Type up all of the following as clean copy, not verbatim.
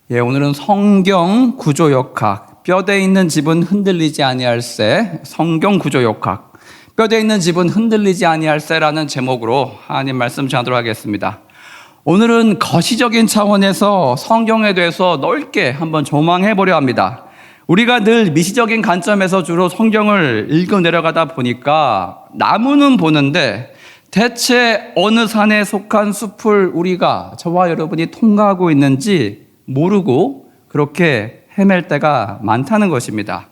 오늘은 성경 구조역학, 뼈대 있는 집은 흔들리지 아니할세, 성경 구조역학, 뼈대 있는 집은 흔들리지 아니할세라는 제목으로 하나님 말씀 전하도록 하겠습니다. 오늘은 거시적인 차원에서 성경에 대해서 넓게 한번 조망해 보려 합니다. 우리가 늘 미시적인 관점에서 주로 성경을 읽어 내려가다 보니까 나무는 보는데 대체 어느 산에 속한 숲을 우리가, 저와 여러분이 통과하고 있는지 모르고 그렇게 헤맬 때가 많다는 것입니다.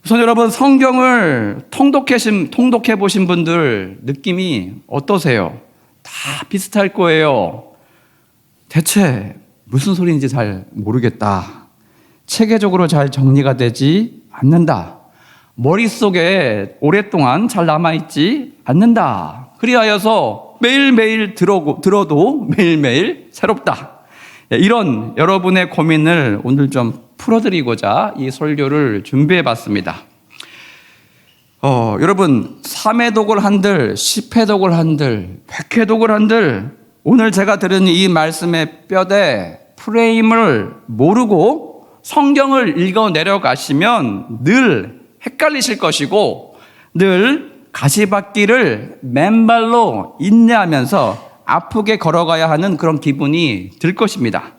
우선 여러분, 성경을 통독해 보신 분들 느낌이 어떠세요? 다 비슷할 거예요. 대체 무슨 소리인지 잘 모르겠다. 체계적으로 잘 정리가 되지 않는다. 머릿속에 오랫동안 잘 남아있지 않는다. 그리하여서 매일매일 들어도 매일매일 새롭다. 이런 여러분의 고민을 오늘 좀 풀어드리고자 이 설교를 준비해봤습니다. 여러분, 3회독을 한들, 10회독을 한들, 100회독을 한들 오늘 제가 들은 이 말씀의 뼈대 프레임을 모르고 성경을 읽어 내려가시면 늘 헷갈리실 것이고 늘 가시밭길을 맨발로 인내하면서 아프게 걸어가야 하는 그런 기분이 들 것입니다.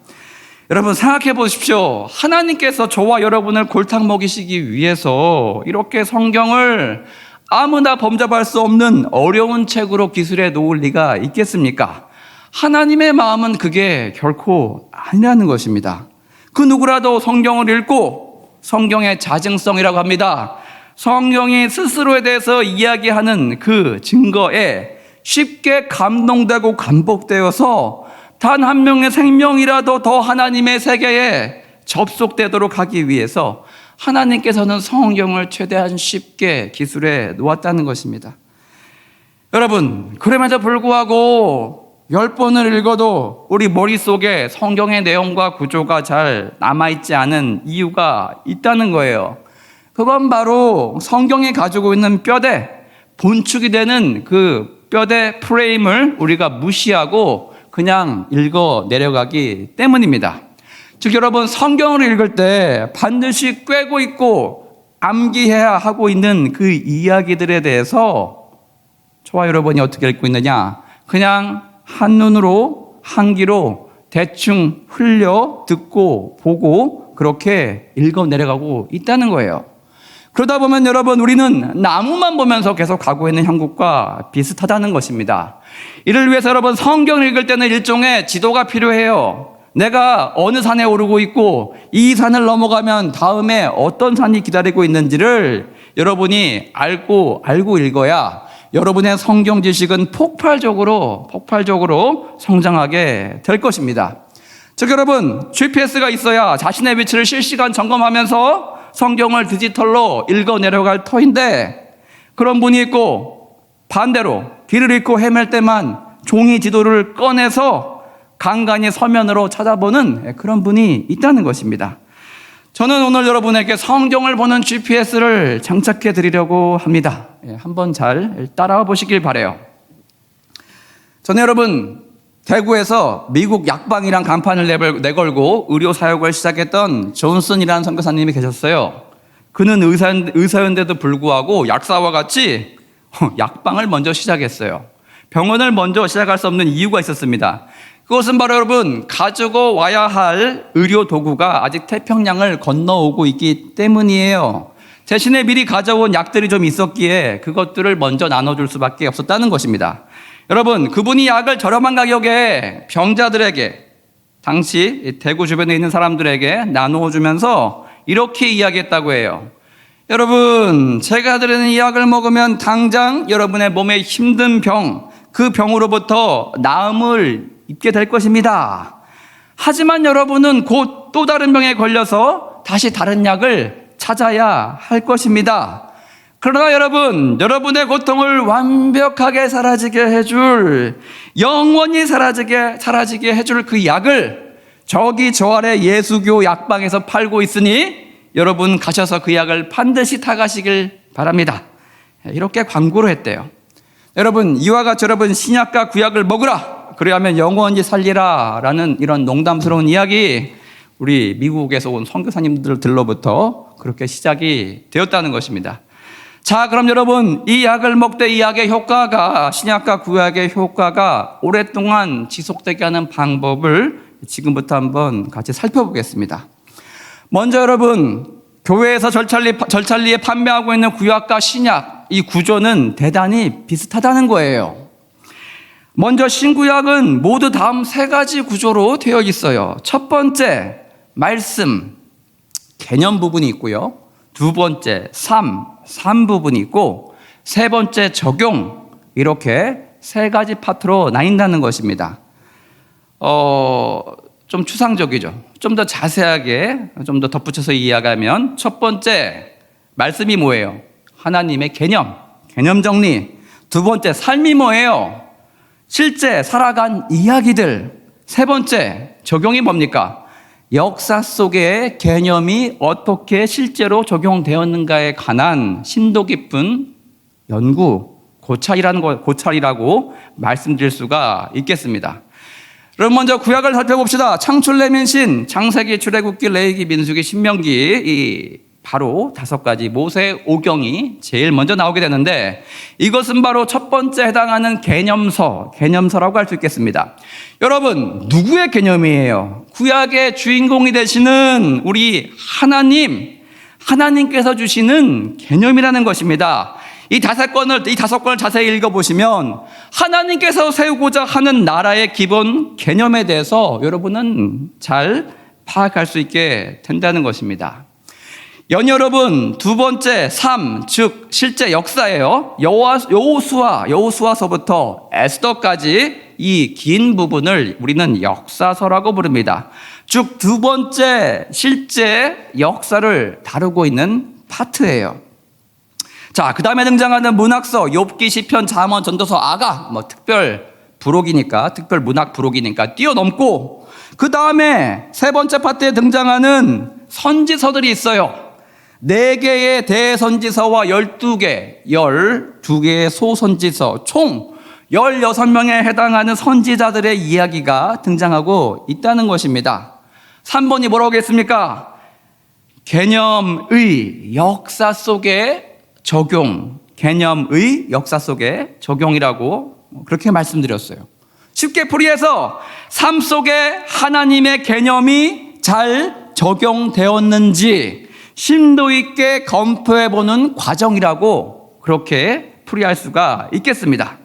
여러분, 생각해 보십시오. 하나님께서 저와 여러분을 골탕 먹이시기 위해서 이렇게 성경을 아무나 범접할 수 없는 어려운 책으로 기술해 놓을 리가 있겠습니까? 하나님의 마음은 그게 결코 아니라는 것입니다. 그 누구라도 성경을 읽고, 성경의 자증성이라고 합니다, 성경이 스스로에 대해서 이야기하는 그 증거에 쉽게 감동되고 감복되어서 단 한 명의 생명이라도 더 하나님의 세계에 접속되도록 하기 위해서 하나님께서는 성경을 최대한 쉽게 기술해 놓았다는 것입니다. 여러분, 그럼에도 불구하고 10번을 읽어도 우리 머릿속에 성경의 내용과 구조가 잘 남아있지 않은 이유가 있다는 거예요. 그건 바로 성경이 가지고 있는 뼈대, 본축이 되는 그 뼈대 프레임을 우리가 무시하고 그냥 읽어 내려가기 때문입니다. 즉 여러분, 성경을 읽을 때 반드시 꿰고 있고 암기해야 하고 있는 그 이야기들에 대해서 저와 여러분이 어떻게 읽고 있느냐? 그냥 한눈으로, 한귀로 대충 흘려 듣고 보고 그렇게 읽어 내려가고 있다는 거예요. 그러다 보면 여러분, 우리는 나무만 보면서 계속 가고 있는 형국과 비슷하다는 것입니다. 이를 위해서 여러분, 성경을 읽을 때는 일종의 지도가 필요해요. 내가 어느 산에 오르고 있고 이 산을 넘어가면 다음에 어떤 산이 기다리고 있는지를 여러분이 알고 읽어야 여러분의 성경 지식은 폭발적으로 성장하게 될 것입니다. 즉 여러분, GPS가 있어야 자신의 위치를 실시간 점검하면서 성경을 디지털로 읽어 내려갈 터인데, 그런 분이 있고 반대로 길을 잃고 헤맬 때만 종이 지도를 꺼내서 간간히 서면으로 찾아보는 그런 분이 있다는 것입니다. 저는 오늘 여러분에게 성경을 보는 GPS를 장착해 드리려고 합니다. 한번 잘 따라와 보시길 바라요. 저는 여러분, 대구에서 미국 약방이란 간판을 내걸고 의료 사역을 시작했던 존슨이라는 선교사님이 계셨어요. 그는 의사였는데도 불구하고 약사와 같이 약방을 먼저 시작했어요. 병원을 먼저 시작할 수 없는 이유가 있었습니다. 그것은 바로 여러분, 가지고 와야 할 의료 도구가 아직 태평양을 건너오고 있기 때문이에요. 대신에 미리 가져온 약들이 좀 있었기에 그것들을 먼저 나눠줄 수밖에 없었다는 것입니다. 여러분, 그분이 약을 저렴한 가격에 병자들에게, 당시 대구 주변에 있는 사람들에게 나누어주면서 이렇게 이야기했다고 해요. 여러분, 제가 드리는 이 약을 먹으면 당장 여러분의 몸에 힘든 병, 그 병으로부터 나음을 입게 될 것입니다. 하지만 여러분은 곧 또 다른 병에 걸려서 다시 다른 약을 찾아야 할 것입니다. 그러나 여러분, 여러분의 고통을 완벽하게 사라지게 해줄, 영원히 사라지게 해줄 그 약을 저기 저 아래 예수교 약방에서 팔고 있으니 여러분 가셔서 그 약을 반드시 타가시길 바랍니다. 이렇게 광고를 했대요. 여러분, 이와 같이 여러분, 신약과 구약을 먹으라, 그래야만 영원히 살리라 라는 이런 농담스러운 이야기, 우리 미국에서 온 선교사님들로부터 그렇게 시작이 되었다는 것입니다. 자, 그럼 여러분, 이 약을 먹되 이 약의 효과가, 신약과 구약의 효과가 오랫동안 지속되게 하는 방법을 지금부터 한번 같이 살펴보겠습니다. 먼저 여러분, 교회에서 절찰리에 판매하고 있는 구약과 신약, 이 구조는 대단히 비슷하다는 거예요. 먼저 신구약은 모두 다음 세 가지 구조로 되어 있어요. 첫 번째, 말씀, 개념 부분이 있고요. 두 번째, 삶 부분이 있고, 세 번째, 적용, 이렇게 세 가지 파트로 나뉜다는 것입니다. 좀 추상적이죠. 좀 더 자세하게, 좀 더 덧붙여서 이해하면, 첫 번째, 말씀이 뭐예요? 하나님의 개념 정리. 두 번째, 삶이 뭐예요? 실제 살아간 이야기들. 세 번째, 적용이 뭡니까? 역사 속의 개념이 어떻게 실제로 적용되었는가에 관한 심도 깊은 연구, 고찰이라고 말씀드릴 수가 있겠습니다. 그럼 먼저 구약을 살펴봅시다. 창출, 레민신, 창세기, 출애굽기, 레위기, 민수기, 신명기, 바로 5가지 모세 오경이 제일 먼저 나오게 되는데, 이것은 바로 첫 번째 해당하는 개념서라고 할 수 있겠습니다. 여러분, 누구의 개념이에요? 구약의 주인공이 되시는 우리 하나님께서 주시는 개념이라는 것입니다. 이 5권을 자세히 읽어보시면 하나님께서 세우고자 하는 나라의 기본 개념에 대해서 여러분은 잘 파악할 수 있게 된다는 것입니다. 여러분, 두 번째, 즉 실제 역사예요. 여호수아서부터 에스더까지 이 긴 부분을 우리는 역사서라고 부릅니다. 즉 두 번째 실제 역사를 다루고 있는 파트예요. 자, 그 다음에 등장하는 문학서, 욥기, 시편, 잠언, 전도서, 아가, 특별 문학 부록이니까 뛰어넘고, 그 다음에 세 번째 파트에 등장하는 선지서들이 있어요. 4개의 대선지서와 12개의 소선지서, 총 16명에 해당하는 선지자들의 이야기가 등장하고 있다는 것입니다. 3번이 뭐라고 했습니까? 개념의 역사 속의 적용이라고 그렇게 말씀드렸어요. 쉽게 풀이해서 삶 속에 하나님의 개념이 잘 적용되었는지 심도 있게 검토해보는 과정이라고 그렇게 풀이할 수가 있겠습니다.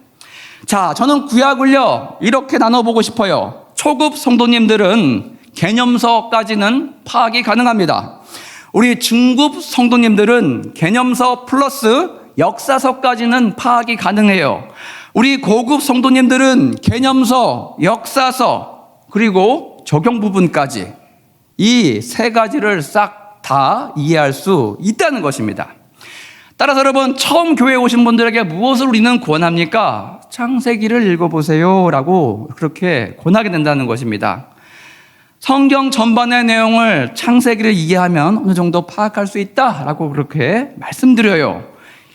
자, 저는 구약을요 이렇게 나눠보고 싶어요. 초급 성도님들은 개념서까지는 파악이 가능합니다. 우리 중급 성도님들은 개념서 플러스 역사서까지는 파악이 가능해요. 우리 고급 성도님들은 개념서, 역사서, 그리고 적용 부분까지 이 세 가지를 싹 다 이해할 수 있다는 것입니다. 따라서 여러분, 처음 교회에 오신 분들에게 무엇을 우리는 권합니까? 창세기를 읽어보세요 라고 그렇게 권하게 된다는 것입니다. 성경 전반의 내용을 창세기를 이해하면 어느 정도 파악할 수 있다라고 그렇게 말씀드려요.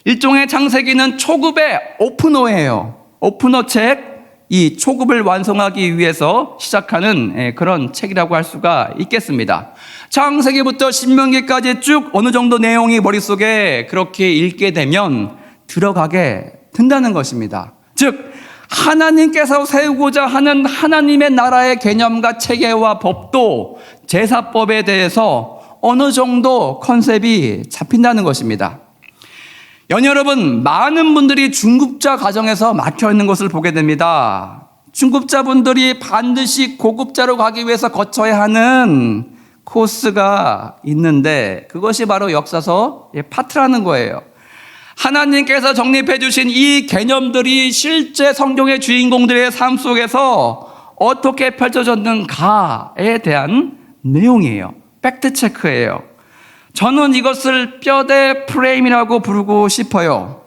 일종의 창세기는 초급의 오프너예요. 오프너 책, 이 초급을 완성하기 위해서 시작하는 그런 책이라고 할 수가 있겠습니다. 창세기부터 신명기까지 쭉 어느 정도 내용이 머릿속에 그렇게 읽게 되면 들어가게 된다는 것입니다. 즉 하나님께서 세우고자 하는 하나님의 나라의 개념과 체계와 법도, 제사법에 대해서 어느 정도 컨셉이 잡힌다는 것입니다. 여러분, 많은 분들이 중급자 과정에서 막혀 있는 것을 보게 됩니다. 중급자분들이 반드시 고급자로 가기 위해서 거쳐야 하는 코스가 있는데, 그것이 바로 역사서 파트라는 거예요. 하나님께서 정립해 주신 이 개념들이 실제 성경의 주인공들의 삶 속에서 어떻게 펼쳐졌는가에 대한 내용이에요. 팩트 체크예요. 저는 이것을 뼈대 프레임이라고 부르고 싶어요.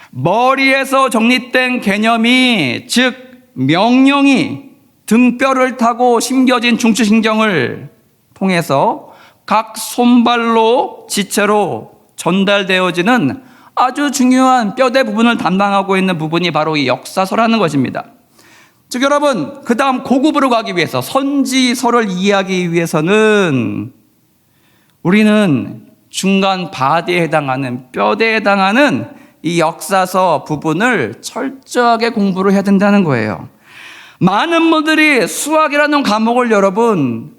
머리에서 정립된 개념이, 즉 명령이 등뼈를 타고 심겨진 중추신경을 통해서 각 손발로 지체로 전달되어지는 아주 중요한 뼈대 부분을 담당하고 있는 부분이 바로 이 역사서라는 것입니다. 즉 여러분, 그 다음 고급으로 가기 위해서, 선지서를 이해하기 위해서는 우리는 중간 바디에 해당하는, 뼈대에 해당하는 이 역사서 부분을 철저하게 공부를 해야 된다는 거예요. 많은 분들이 수학이라는 과목을 여러분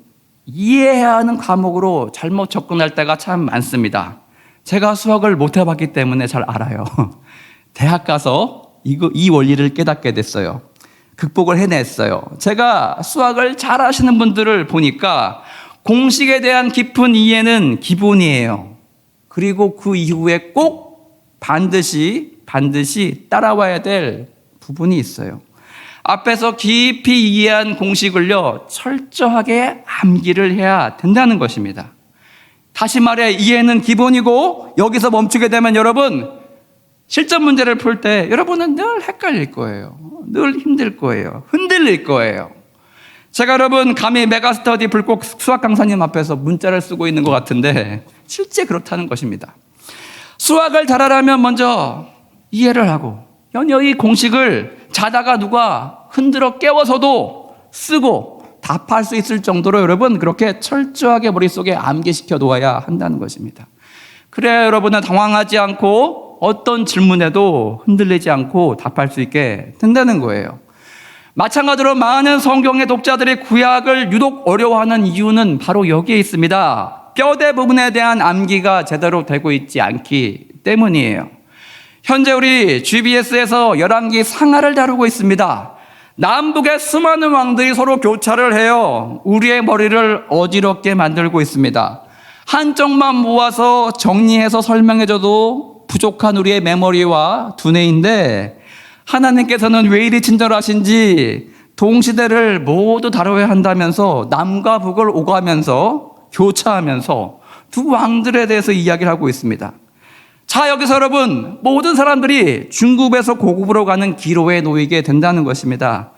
이해해야 하는 과목으로 잘못 접근할 때가 참 많습니다. 제가 수학을 못 해봤기 때문에 잘 알아요. 대학 가서 이 원리를 깨닫게 됐어요. 극복을 해냈어요. 제가 수학을 잘 하시는 분들을 보니까 공식에 대한 깊은 이해는 기본이에요. 그리고 그 이후에 꼭 반드시 따라와야 될 부분이 있어요. 앞에서 깊이 이해한 공식을요, 철저하게 암기를 해야 된다는 것입니다. 다시 말해, 이해는 기본이고, 여기서 멈추게 되면 여러분, 실전 문제를 풀 때 여러분은 늘 헷갈릴 거예요. 늘 힘들 거예요. 흔들릴 거예요. 제가 여러분, 감히 메가스터디 불꽃 수학 강사님 앞에서 문자를 쓰고 있는 것 같은데, 실제 그렇다는 것입니다. 수학을 잘하려면 먼저 이해를 하고, 연여이 공식을 자다가 누가 흔들어 깨워서도 쓰고 답할 수 있을 정도로 여러분 그렇게 철저하게 머릿속에 암기시켜 놓아야 한다는 것입니다. 그래야 여러분은 당황하지 않고 어떤 질문에도 흔들리지 않고 답할 수 있게 된다는 거예요. 마찬가지로 많은 성경의 독자들이 구약을 유독 어려워하는 이유는 바로 여기에 있습니다. 뼈대 부분에 대한 암기가 제대로 되고 있지 않기 때문이에요. 현재 우리 GBS에서 열왕기 상하를 다루고 있습니다. 남북의 수많은 왕들이 서로 교차를 해요. 우리의 머리를 어지럽게 만들고 있습니다. 한쪽만 모아서 정리해서 설명해줘도 부족한 우리의 메모리와 두뇌인데, 하나님께서는 왜 이리 친절하신지 동시대를 모두 다뤄야 한다면서 남과 북을 오가면서 교차하면서 두 왕들에 대해서 이야기를 하고 있습니다. 자, 여기서 여러분, 모든 사람들이 중급에서 고급으로 가는 기로에 놓이게 된다는 것입니다.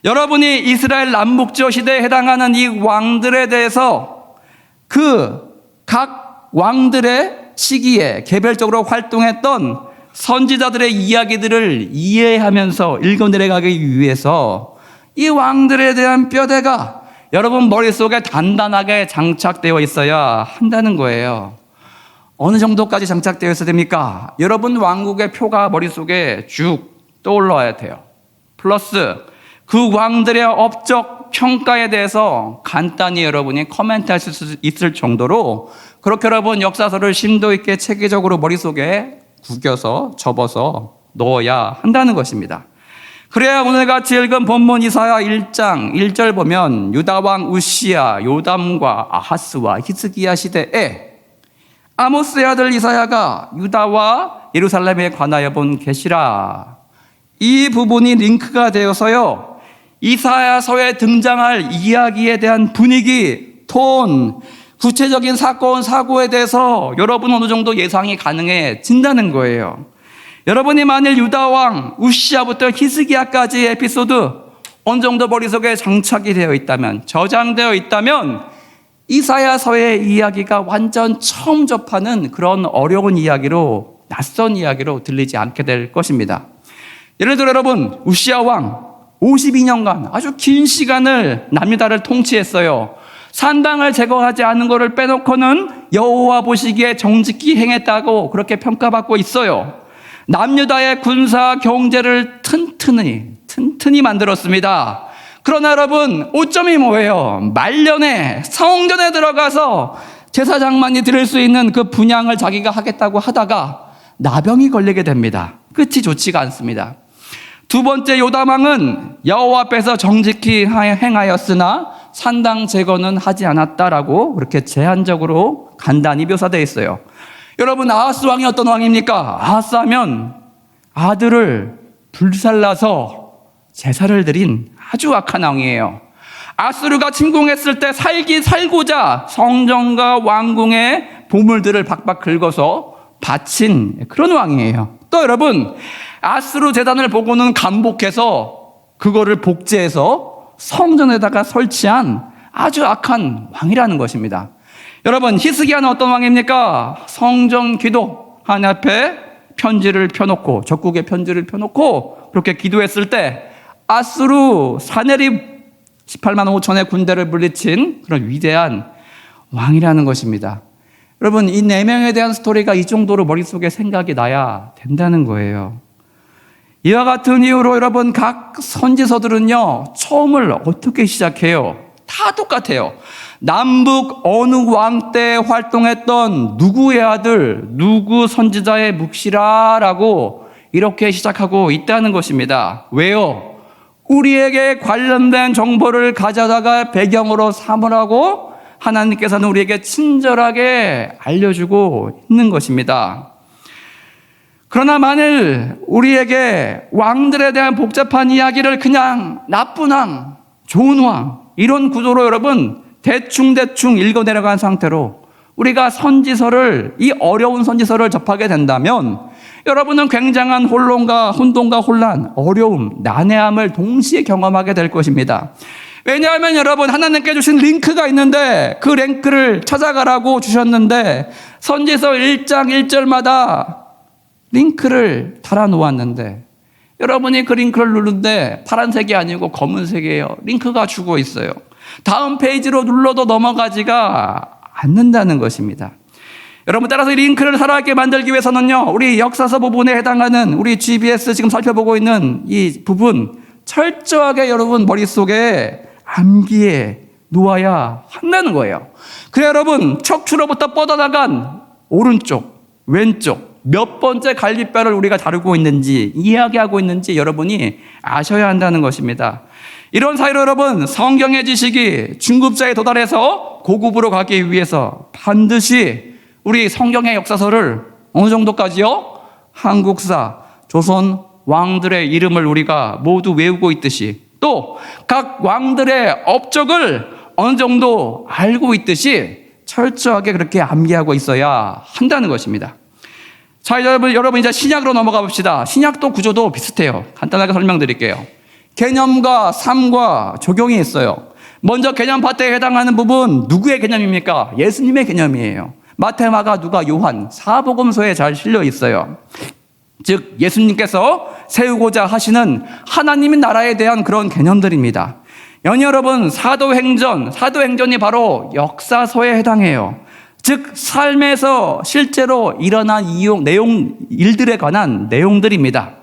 여러분이 이스라엘 남북조 시대에 해당하는 이 왕들에 대해서 그 각 왕들의 시기에 개별적으로 활동했던 선지자들의 이야기들을 이해하면서 읽어내려가기 위해서 이 왕들에 대한 뼈대가 여러분 머릿속에 단단하게 장착되어 있어야 한다는 거예요. 어느 정도까지 장착되어 있어야 됩니까? 여러분 왕국의 표가 머릿속에 쭉 떠올라야 돼요. 플러스 그 왕들의 업적 평가에 대해서 간단히 여러분이 코멘트할 수 있을 정도로 그렇게 여러분 역사서를 심도 있게 체계적으로 머릿속에 구겨서 접어서 넣어야 한다는 것입니다. 그래야 오늘같이 읽은 본문 이사야 1장 1절 보면 유다왕 우시야, 요담과 아하스와 히스기야 시대에 아모스의 아들 이사야가 유다와 예루살렘에 관하여 본 계시라. 이 부분이 링크가 되어서요, 이사야서에 등장할 이야기에 대한 분위기, 톤, 구체적인 사건, 사고에 대해서 여러분 어느 정도 예상이 가능해진다는 거예요. 여러분이 만일 유다왕 우시야부터 히스기야까지의 에피소드 어느 정도 머릿속에 장착이 되어 있다면, 저장되어 있다면 이사야서의 이야기가 완전 처음 접하는 그런 어려운 이야기로, 낯선 이야기로 들리지 않게 될 것입니다. 예를 들어 여러분, 우시야 왕 52년간 아주 긴 시간을 남유다를 통치했어요. 산당을 제거하지 않은 것을 빼놓고는 여호와 보시기에 정직히 행했다고 그렇게 평가받고 있어요. 남유다의 군사 경제를 튼튼히 만들었습니다. 그러나 여러분, 오점이 뭐예요? 말년에 성전에 들어가서 제사장만이 드릴 수 있는 그 분향을 자기가 하겠다고 하다가 나병이 걸리게 됩니다. 끝이 좋지가 않습니다. 두 번째 요담왕은 여호와 앞에서 정직히 행하였으나 산당 제거는 하지 않았다라고 그렇게 제한적으로 간단히 묘사되어 있어요. 여러분, 아하스 왕이 어떤 왕입니까? 아하스 하면 아들을 불살라서 제사를 드린 아주 악한 왕이에요. 아수르가 침공했을 때 살고자 성전과 왕궁의 보물들을 박박 긁어서 바친 그런 왕이에요. 또 여러분, 아수르 제단을 보고는 감복해서 그거를 복제해서 성전에다가 설치한 아주 악한 왕이라는 것입니다. 여러분, 히스기야는 어떤 왕입니까? 성전 기도 한 앞에 편지를 펴놓고, 적국의 편지를 펴놓고 그렇게 기도했을 때 아수르 사네립 18만 5천의 군대를 물리친 그런 위대한 왕이라는 것입니다. 여러분, 이 네 명에 대한 스토리가 이 정도로 머릿속에 생각이 나야 된다는 거예요. 이와 같은 이유로 여러분, 각 선지서들은요, 처음을 어떻게 시작해요? 다 똑같아요. 남북 어느 왕 때 활동했던 누구의 아들, 누구 선지자의 묵시라라고 이렇게 시작하고 있다는 것입니다. 왜요? 우리에게 관련된 정보를 가져다가 배경으로 삼으라고 하나님께서는 우리에게 친절하게 알려주고 있는 것입니다. 그러나 만일 우리에게 왕들에 대한 복잡한 이야기를 그냥 나쁜 왕, 좋은 왕, 이런 구조로 여러분 대충 읽어 내려간 상태로 우리가 선지서를, 이 어려운 선지서를 접하게 된다면 여러분은 굉장한 혼돈과 혼란, 어려움, 난해함을 동시에 경험하게 될 것입니다. 왜냐하면 여러분, 하나님께 주신 링크가 있는데 그 링크를 찾아가라고 주셨는데 선지서 1장 1절마다 링크를 달아놓았는데 여러분이 그 링크를 누르는데 파란색이 아니고 검은색이에요. 링크가 주고 있어요. 다음 페이지로 눌러도 넘어가지가 않는다는 것입니다. 여러분, 따라서 이 링크를 살아있게 만들기 위해서는요, 우리 역사서 부분에 해당하는 우리 GBS 지금 살펴보고 있는 이 부분 철저하게 여러분 머릿속에 암기해 놓아야 한다는 거예요. 그래 여러분, 척추로부터 뻗어나간 오른쪽, 왼쪽 몇 번째 갈비뼈를 우리가 다루고 있는지, 이야기하고 있는지 여러분이 아셔야 한다는 것입니다. 이런 사이로 여러분, 성경의 지식이 중급자에 도달해서 고급으로 가기 위해서 반드시 우리 성경의 역사서를 어느 정도까지요? 한국사, 조선 왕들의 이름을 우리가 모두 외우고 있듯이, 또 각 왕들의 업적을 어느 정도 알고 있듯이 철저하게 그렇게 암기하고 있어야 한다는 것입니다. 자, 여러분 이제 신약으로 넘어가 봅시다. 신약도 구조도 비슷해요. 간단하게 설명드릴게요. 개념과 삶과 적용이 있어요. 먼저 개념 파트에 해당하는 부분, 누구의 개념입니까? 예수님의 개념이에요. 마태, 마가, 누가, 요한, 사복음서에 잘 실려 있어요. 즉 예수님께서 세우고자 하시는 하나님의 나라에 대한 그런 개념들입니다. 여러분, 사도행전이 바로 역사서에 해당해요. 즉 삶에서 실제로 일어난 일들에 관한 내용들입니다.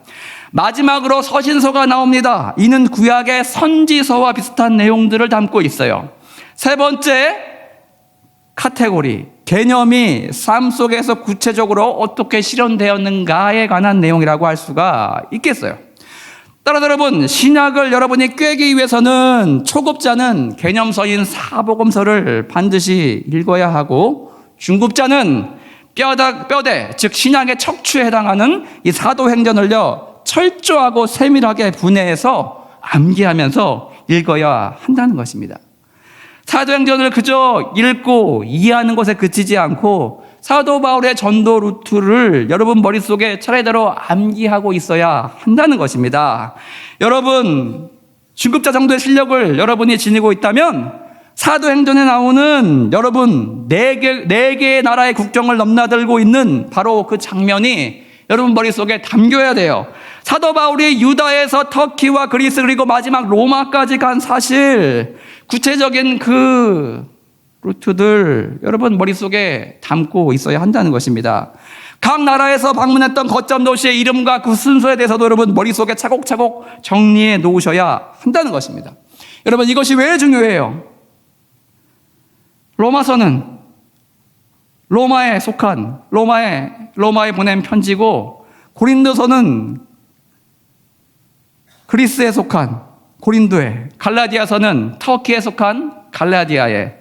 마지막으로 서신서가 나옵니다. 이는 구약의 선지서와 비슷한 내용들을 담고 있어요. 세 번째 카테고리, 개념이 삶 속에서 구체적으로 어떻게 실현되었는가에 관한 내용이라고 할 수가 있겠어요. 따라서 여러분, 신약을 여러분이 꿰기 위해서는 초급자는 개념서인 사복음서를 반드시 읽어야 하고, 중급자는 뼈대, 즉 신약의 척추에 해당하는 이 사도행전을요 철저하고 세밀하게 분해해서 암기하면서 읽어야 한다는 것입니다. 사도행전을 그저 읽고 이해하는 것에 그치지 않고 사도 바울의 전도 루트를 여러분 머릿속에 차례대로 암기하고 있어야 한다는 것입니다. 여러분, 중급자 정도의 실력을 여러분이 지니고 있다면 사도행전에 나오는 여러분 네 개의 나라의 국경을 넘나들고 있는 바로 그 장면이 여러분 머릿속에 담겨야 돼요. 사도 바울이 유다에서 터키와 그리스 그리고 마지막 로마까지 간 사실, 구체적인 그 루트들 여러분 머릿속에 담고 있어야 한다는 것입니다. 각 나라에서 방문했던 거점 도시의 이름과 그 순서에 대해서도 여러분 머릿속에 차곡차곡 정리해 놓으셔야 한다는 것입니다. 여러분, 이것이 왜 중요해요? 로마서는 로마에 속한 로마에 보낸 편지고, 고린도서는 그리스에 속한 고린도에, 갈라디아서는 터키에 속한 갈라디아에,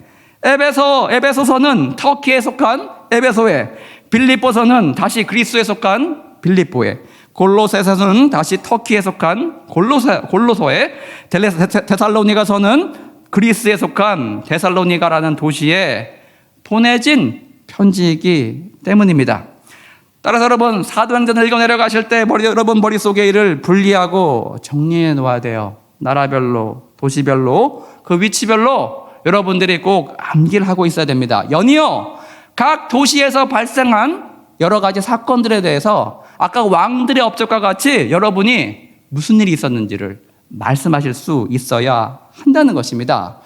에베소서는 터키에 속한 에베소에, 빌립보서는 다시 그리스에 속한 빌립보에, 골로새서는 다시 터키에 속한 골로소에, 데살로니가서는 그리스에 속한 데살로니가라는 도시에 보내진 편지이기 때문입니다. 따라서 여러분, 사도행전을 읽어내려가실 때 여러분 머릿속에 이를 분리하고 정리해 놓아야 돼요. 나라별로, 도시별로, 그 위치별로 여러분들이 꼭 암기를 하고 있어야 됩니다. 연이어 각 도시에서 발생한 여러 가지 사건들에 대해서 아까 왕들의 업적과 같이 여러분이 무슨 일이 있었는지를 말씀하실 수 있어야 한다는 것입니다.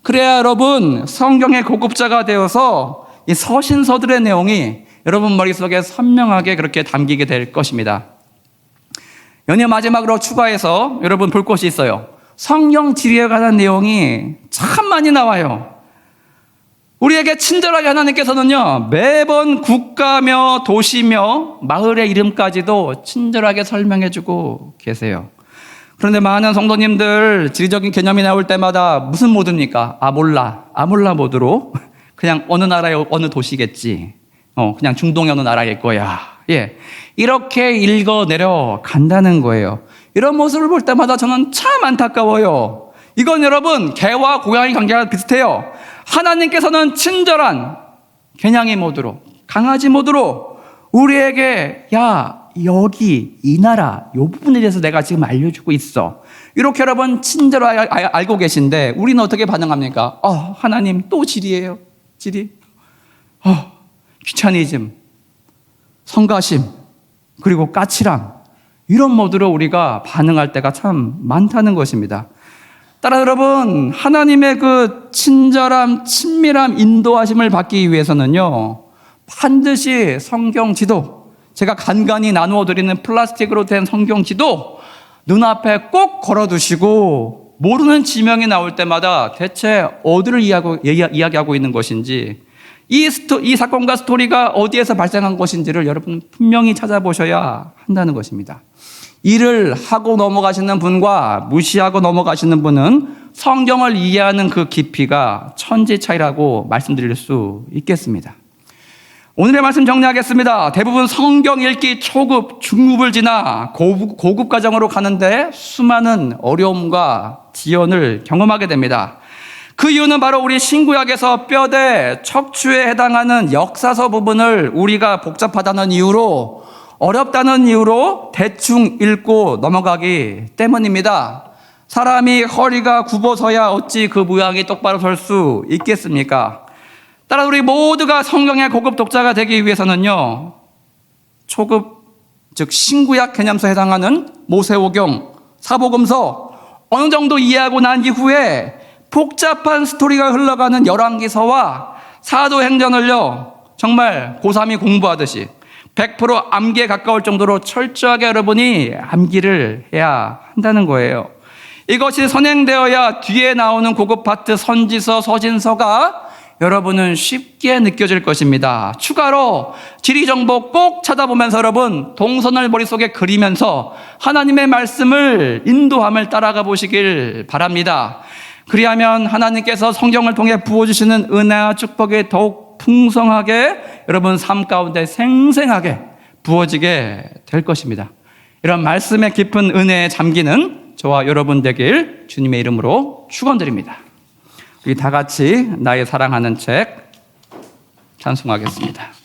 그래야 여러분 성경의 고급자가 되어서 이 서신서들의 내용이 여러분 머릿속에 선명하게 그렇게 담기게 될 것입니다. 연예 마지막으로 추가해서 여러분 볼 것이 있어요. 성경 지리에 관한 내용이 참 많이 나와요. 우리에게 친절하게 하나님께서는요, 매번 국가며 도시며 마을의 이름까지도 친절하게 설명해주고 계세요. 그런데 많은 성도님들 지리적인 개념이 나올 때마다 무슨 모드입니까? 몰라 모드로 그냥 어느 나라의 어느 도시겠지. 그냥 중동의 어느 나라일 거야. 예. 이렇게 읽어 내려간다는 거예요. 이런 모습을 볼 때마다 저는 참 안타까워요. 이건 여러분, 개와 고양이 관계가 비슷해요. 하나님께서는 친절한 개냥이 모드로, 강아지 모드로 우리에게 여기 이 나라 이 부분에 대해서 내가 지금 알려주고 있어. 이렇게 여러분 친절하게 알고 계신데 우리는 어떻게 반응합니까? 하나님 또 지리예요. 지리. 귀차니즘, 성가심, 그리고 까칠함, 이런 모드로 우리가 반응할 때가 참 많다는 것입니다. 따라 여러분, 하나님의 그 친절함, 친밀함, 인도하심을 받기 위해서는요, 반드시 성경 지도, 제가 간간히 나누어 드리는 플라스틱으로 된 성경 지도 눈앞에 꼭 걸어두시고 모르는 지명이 나올 때마다 대체 어디를 이야기하고 있는 것인지, 이 사건과 스토리가 어디에서 발생한 것인지를 여러분 분명히 찾아보셔야 한다는 것입니다. 일을 하고 넘어가시는 분과 무시하고 넘어가시는 분은 성경을 이해하는 그 깊이가 천지 차이라고 말씀드릴 수 있겠습니다. 오늘의 말씀 정리하겠습니다. 대부분 성경 읽기 초급, 중급을 지나 고급 과정으로 가는데 수많은 어려움과 지연을 경험하게 됩니다. 그 이유는 바로 우리 신구약에서 뼈대, 척추에 해당하는 역사서 부분을 우리가 복잡하다는 이유로, 어렵다는 이유로 대충 읽고 넘어가기 때문입니다. 사람이 허리가 굽어서야 어찌 그 모양이 똑바로 설 수 있겠습니까? 따라 우리 모두가 성경의 고급 독자가 되기 위해서는요, 초급, 즉 신구약 개념서에 해당하는 모세오경, 사복음서 어느 정도 이해하고 난 이후에 복잡한 스토리가 흘러가는 열왕기서와 사도행전을요, 정말 고3이 공부하듯이 100% 암기에 가까울 정도로 철저하게 여러분이 암기를 해야 한다는 거예요. 이것이 선행되어야 뒤에 나오는 고급 파트 선지서, 서신서가 여러분은 쉽게 느껴질 것입니다. 추가로 지리정보 꼭 찾아보면서 여러분 동선을 머릿속에 그리면서 하나님의 말씀을 인도함을 따라가 보시길 바랍니다. 그리하면 하나님께서 성경을 통해 부어주시는 은혜와 축복이 더욱 풍성하게 여러분 삶 가운데 생생하게 부어지게 될 것입니다. 이런 말씀의 깊은 은혜에 잠기는 저와 여러분 되길 주님의 이름으로 축원드립니다. 우리 다 같이 나의 사랑하는 책 찬송하겠습니다.